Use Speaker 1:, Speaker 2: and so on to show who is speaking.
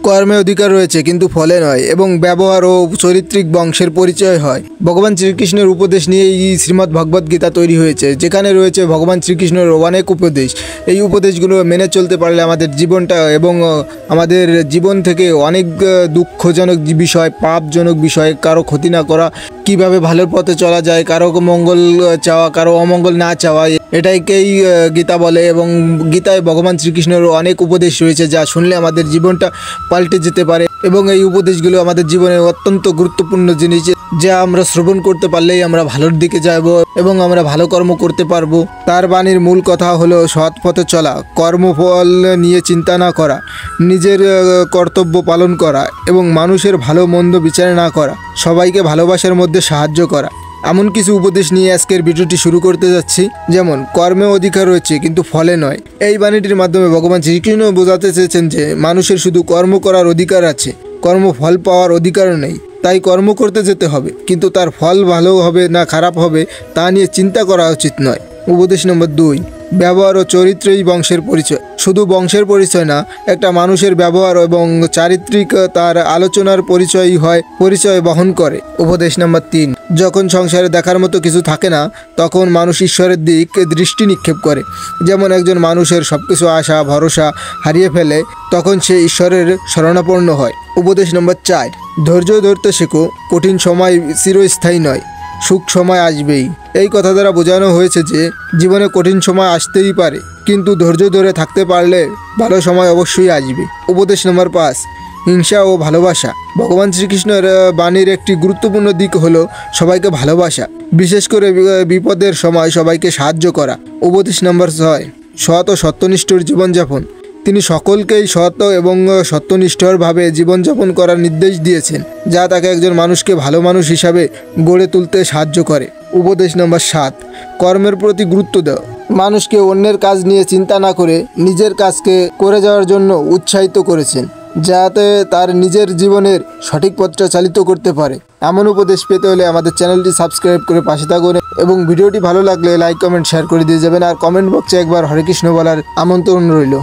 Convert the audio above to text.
Speaker 1: কর্মে অধিকার রয়েছে কিন্তু ফলে নয়, এবং ব্যবহার ও চরিত্রিক বংশের পরিচয় হয়। ভগবান শ্রীকৃষ্ণের উপদেশ নিয়ে এই শ্রীমদ্ ভগবদ গীতা তৈরি হয়েছে, যেখানে রয়েছে ভগবান শ্রীকৃষ্ণের অনেক উপদেশ। এই উপদেশগুলো মেনে চলতে পারলে আমাদের জীবনটা এবং আমাদের জীবন থেকে অনেক দুঃখজনক বিষয়, পাপজনক বিষয়, কারো ক্ষতি না করা, কিভাবে ভালোর পথে চলা যায়, কারো মঙ্গল চাওয়া, কারো অমঙ্গল না চাওয়া, এটাইকেই গীতা বলে। এবং গীতায় ভগবান শ্রীকৃষ্ণের অনেক উপদেশ রয়েছে যা শুনলে আমাদের জীবনটা পাল্টে যেতে পারে, এবং এই উপদেশগুলো আমাদের জীবনে অত্যন্ত গুরুত্বপূর্ণ জিনিস, যা আমরা শ্রবণ করতে পারলেই আমরা ভালোর দিকে যাব এবং আমরা ভালো কর্ম করতে পারবো। তার বাণীর মূল কথা হলো সৎ পথে চলা, কর্মফল নিয়ে চিন্তা না করা, নিজের কর্তব্য পালন করা এবং মানুষের ভালো মন্দ বিচার না করা, সবাইকে ভালোবাসার মধ্যে সাহায্য করা। এমন কিছু উপদেশ নিয়ে আজকের ভিডিওটি শুরু করতে যাচ্ছি। যেমন কর্মে অধিকার রয়েছে কিন্তু ফলে নয়। এই বাণীটির মাধ্যমে ভগবান শ্রীকৃষ্ণ বোঝাতে চেয়েছেন যে মানুষের শুধু কর্ম করার অধিকার আছে, কর্মফল পাওয়ার অধিকার নেই। তাই কর্ম করতে যেতে হবে, কিন্তু তার ফল ভালো হবে না খারাপ হবে তা নিয়ে চিন্তা করা উচিত নয়। উপদেশ নম্বর 2, ব্যবহার ও চরিত্রই বংশের পরিচয়। শুধু বংশের পরিচয় না, একটা মানুষের ব্যবহার এবং চারিত্রিক তার আলোচনার পরিচয় বহন করে। উপদেশ নম্বর 3, যখন সংসারে দেখার মতো কিছু থাকে না তখন মানুষ ঈশ্বরের দিক দৃষ্টি নিক্ষেপ করে। যেমন একজন মানুষের সবকিছু আশা ভরসা হারিয়ে ফেলে, তখন সে ঈশ্বরের শরণাপন্ন হয়। উপদেশ নম্বর 4, ধৈর্য ধরতে শেখো, কঠিন সময় চিরস্থায়ী নয়, সুখ সময় আসবেই। এই কথা দ্বারা বোঝানো হয়েছে যে জীবনে কঠিন সময় আসতেই পারে, কিন্তু ধৈর্য ধরে থাকতে পারলে ভালো সময় অবশ্যই আসবে। উপদেশ নম্বর 5, হিংসা ও ভালোবাসা। ভগবান শ্রীকৃষ্ণের বাণীর একটি গুরুত্বপূর্ণ দিক হলো সবাইকে ভালোবাসা, বিশেষ করে বিপদের সময় সবাইকে সাহায্য করা। উপদেশ নম্বর 6, সৎ ও সত্যনিষ্ঠর জীবনযাপন। তিনি সকলকেই সৎ এবং সত্যনিষ্ঠভাবে জীবনযাপন করার নির্দেশ দিয়েছেন, যা তাকে একজন মানুষকে ভালো মানুষ হিসাবে গড়ে তুলতে সাহায্য করে। উপদেশ নম্বর 7, কর্মের প্রতি গুরুত্ব দাও। মানুষকে অন্যের কাজ নিয়ে চিন্তা না করে নিজের কাজকে করে যাওয়ার জন্য উৎসাহিত করেছেন, যাতে তার নিজের জীবনের সঠিক পথটা চালিত করতে পারে। এমন উপদেশ পেতে হলে আমাদের চ্যানেলটি সাবস্ক্রাইব করে পাশে থাকুন, এবং ভিডিওটি ভালো লাগলে লাইক কমেন্ট শেয়ার করে দিয়ে যাবেন। আর কমেন্ট বক্সে একবার হরে কৃষ্ণ বলার আমন্ত্রণ রইল।